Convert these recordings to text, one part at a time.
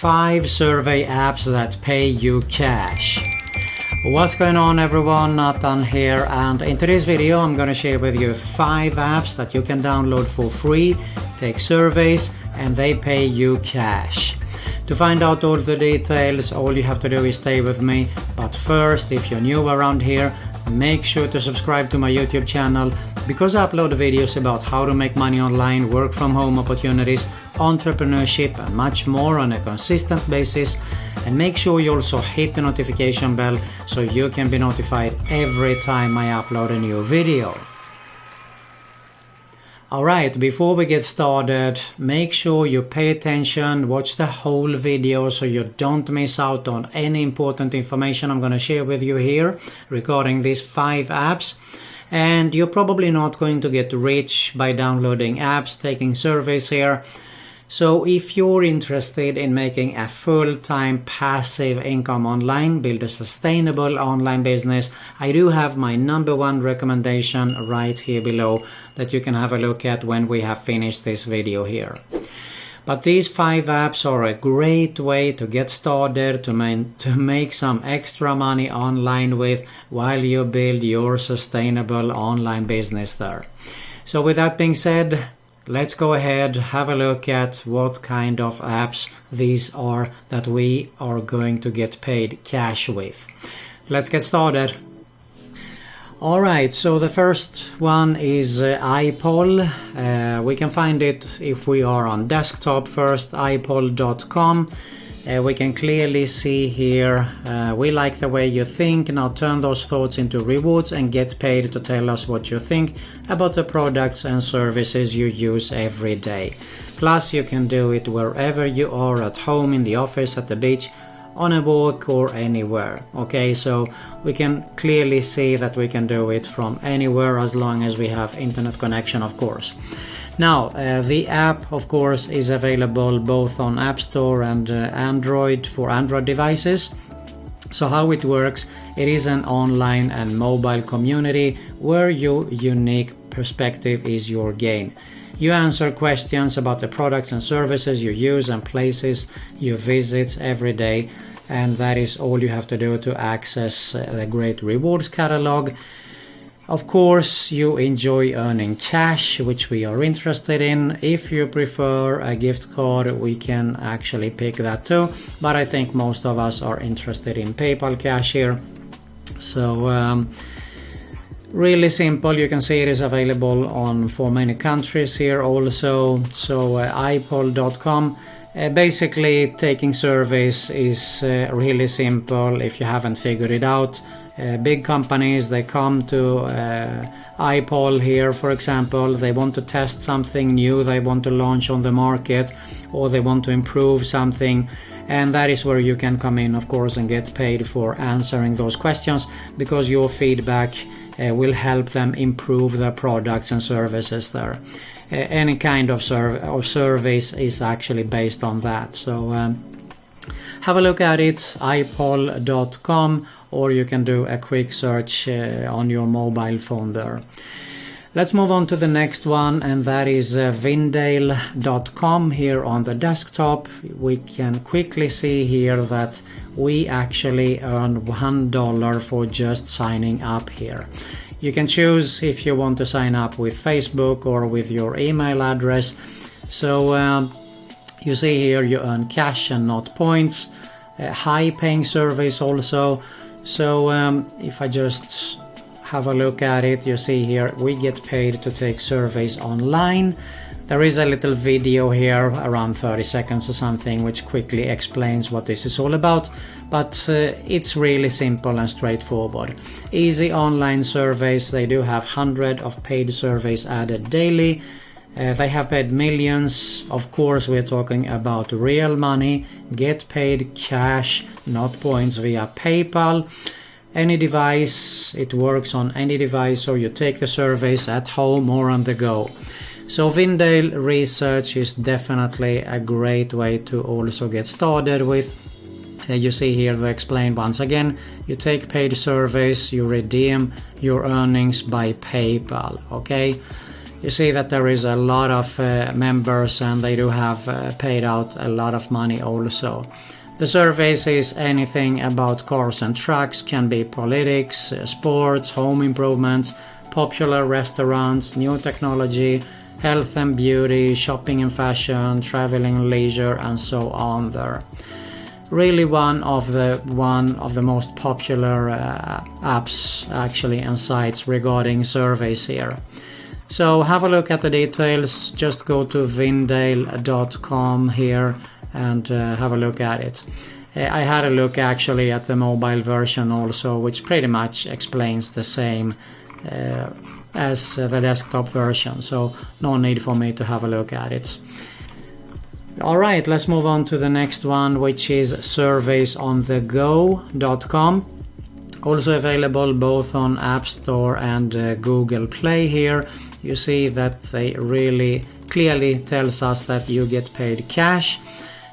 5 survey apps that pay you cash. What's going on everyone, Nathan here, and in today's video I'm going to share with you 5 apps that you can download for free, take surveys, and they pay you cash. To find out all the details, all you have to do is stay with me, but first, if you're new around here, make sure to subscribe to my YouTube channel because I upload videos about how to make money online, work from home opportunities, entrepreneurship and much more on a consistent basis. And make sure you also hit the notification bell so you can be notified every time I upload a new video. Alright, before we get started, make sure you pay attention, watch the whole video so you don't miss out on any important information I'm going to share with you here regarding these 5 apps. And you're probably not going to get rich by downloading apps, taking surveys here. So if you're interested in making a full-time passive income online, build a sustainable online business, I do have my #1 recommendation right here below that you can have a look at when we have finished this video here. But these 5 apps are a great way to get started, to make some extra money online with while you build your sustainable online business there. So with that being said, let's go ahead, have a look at what kind of apps these are that we are going to get paid cash with. Let's get started. Alright, so the first one is IPoll. We can find it if we are on desktop first, IPoll.com. We can clearly see here, we like the way you think, now turn those thoughts into rewards and get paid to tell us what you think about the products and services you use every day. Plus you can do it wherever you are, at home, in the office, at the beach, on a walk or anywhere. Okay, so we can clearly see that we can do it from anywhere as long as we have internet connection, of course. Now, the app, of course, is available both on App Store and Android for Android devices. So how it works, it is an online and mobile community where your unique perspective is your gain. You answer questions about the products and services you use and places you visit every day, and that is all you have to do to access the great rewards catalog. Of course, you enjoy earning cash, which we are interested in. If you prefer a gift card, we can actually pick that too, but I think most of us are interested in PayPal cash here. So really simple. You can see it is available for many countries here also. So iPoll.com. Basically, taking surveys is really simple if you haven't figured it out. Big companies, they come to IPoll here, for example. They want to test something new, they want to launch on the market, or they want to improve something, and that is where you can come in, of course, and get paid for answering those questions, because your feedback will help them improve their products and services there. Any kind of surveys is actually based on that. So have a look at it, iPoll.com, or you can do a quick search on your mobile phone there. Let's move on to the next one, and that is VINDale.com. Here on the desktop, we can quickly see here that we actually earn $1 for just signing up here. You can choose if you want to sign up with Facebook or with your email address. So you see here you earn cash and not points. High paying surveys also. So if I just have a look at it, you see here we get paid to take surveys online. There is a little video here around 30 seconds or something which quickly explains what this is all about, but it's really simple and straightforward. Easy online surveys. They do have hundreds of paid surveys added daily. They have paid millions. Of course, we're talking about real money. Get paid cash, not points, via PayPal. Any device, it works on any device, so you take the surveys at home or on the go. So VIN Dale research is definitely a great way to also get started with. You see here they explain once again, you take paid surveys, you redeem your earnings by PayPal, okay? you see that there is a lot of members, and they do have paid out a lot of money also. The surveys is anything about cars and trucks, can be politics, sports, home improvements, popular restaurants, new technology, health and beauty, shopping and fashion, traveling and leisure, and so on there. Really one of the most popular apps actually and sites regarding surveys here. So have a look at the details, just go to VINDale.com here and have a look at it. I had a look actually at the mobile version also, which pretty much explains the same as the desktop version, so no need for me to have a look at it. Alright, let's move on to the next one, which is surveysonthego.com. Also available both on App Store and Google Play here. You see that they really clearly tells us that you get paid cash.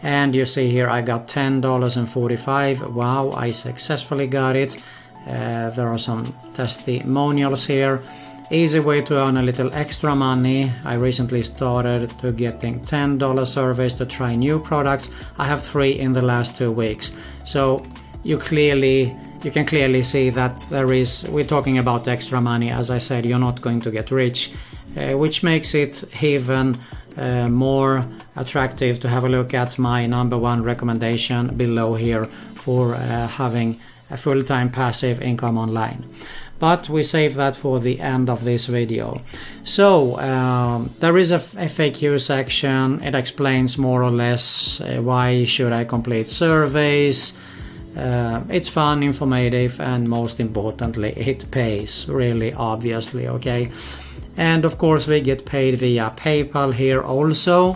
And you see here I got $10.45. Wow, I successfully got it. There are some testimonials here. Easy way to earn a little extra money. I recently started to getting $10 surveys to try new products. I have 3 in the last 2 weeks. So you can clearly see that we're talking about extra money. As I said, you're not going to get rich, which makes it even more attractive to have a look at my number 1 recommendation below here for having a full-time passive income online. But we save that for the end of this video. So there is a FAQ section. It explains more or less why should I complete surveys. It's fun, informative, and most importantly it pays, really obviously, okay? And of course we get paid via PayPal here also.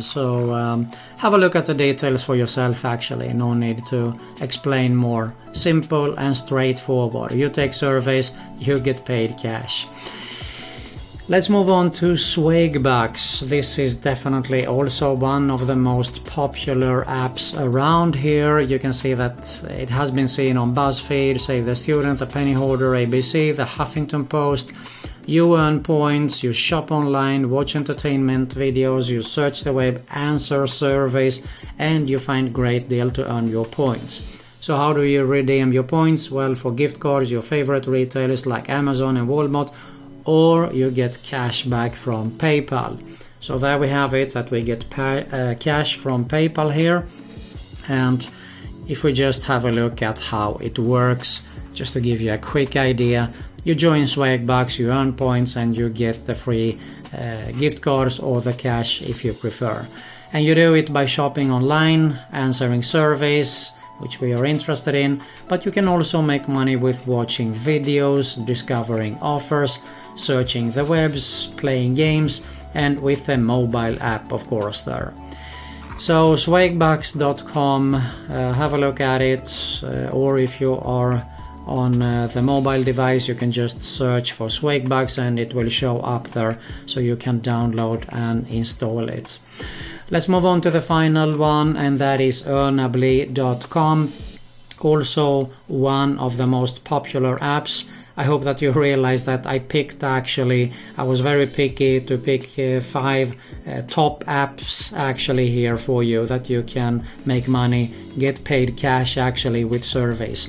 So have a look at the details for yourself actually, no need to explain more. Simple and straightforward. You take surveys, you get paid cash. Let's move on to Swagbucks. This is definitely also one of the most popular apps around here. You can see that it has been seen on BuzzFeed, Save the Student, The Penny Hoarder, ABC, The Huffington Post. You earn points, you shop online, watch entertainment videos, you search the web, answer surveys, and you find great deal to earn your points. So how do you redeem your points? Well, for gift cards, your favorite retailers like Amazon and Walmart, or you get cash back from PayPal. So there we have it, that we get cash from PayPal here. And if we just have a look at how it works, just to give you a quick idea, you join Swagbucks, you earn points, and you get the free gift cards or the cash if you prefer. And you do it by shopping online, answering surveys, which we are interested in, but you can also make money with watching videos, discovering offers, searching the webs, playing games, and with a mobile app, of course, there. So swagbucks.com, have a look at it, or if you are on the mobile device, you can just search for Swagbucks and it will show up there, so you can download and install it. Let's move on to the final one, and that is earnably.com. Also one of the most popular apps. I hope that you realize that I was very picky to pick 5 top apps actually here for you, that you can make money, get paid cash actually with surveys.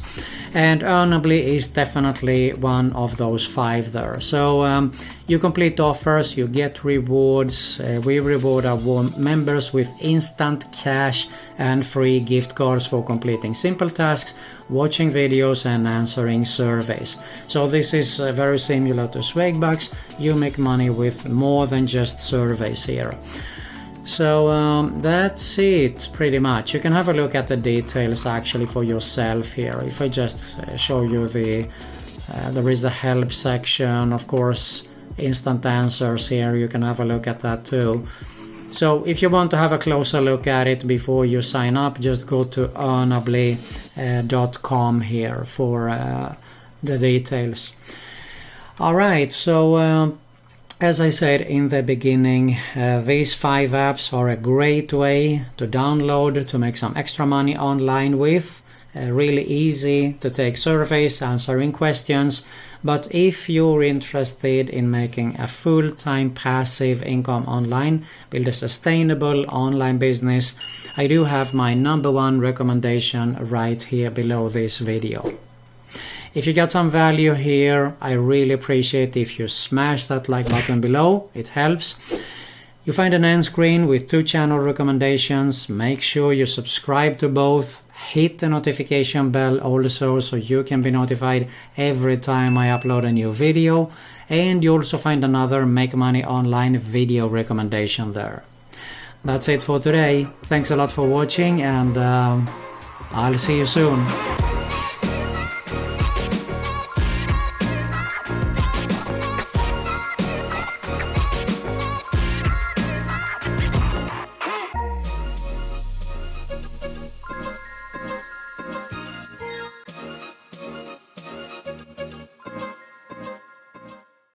And Earnably is definitely one of those 5 there. So you complete offers, you get rewards. We reward our members with instant cash and free gift cards for completing simple tasks, watching videos, and answering surveys. So this is very similar to Swagbucks. You make money with more than just surveys here. So that's it pretty much. You can have a look at the details actually for yourself here. If I just show you there is the help section, of course, instant answers here. You can have a look at that too. So if you want to have a closer look at it before you sign up, just go to earnably.com here for the details. Alright, so as I said in the beginning, these 5 apps are a great way to download to make some extra money online with. really easy to take surveys, answering questions. But if you're interested in making a full-time passive income online, build a sustainable online business, I do have my #1 recommendation right here below this video. If you got some value here, I really appreciate if you smash that like button below. It helps. You find an end screen with 2 channel recommendations. Make sure you subscribe to both. Hit the notification bell also so you can be notified every time I upload a new video. And you also find another Make Money Online video recommendation there. That's it for today. Thanks a lot for watching, and I'll see you soon.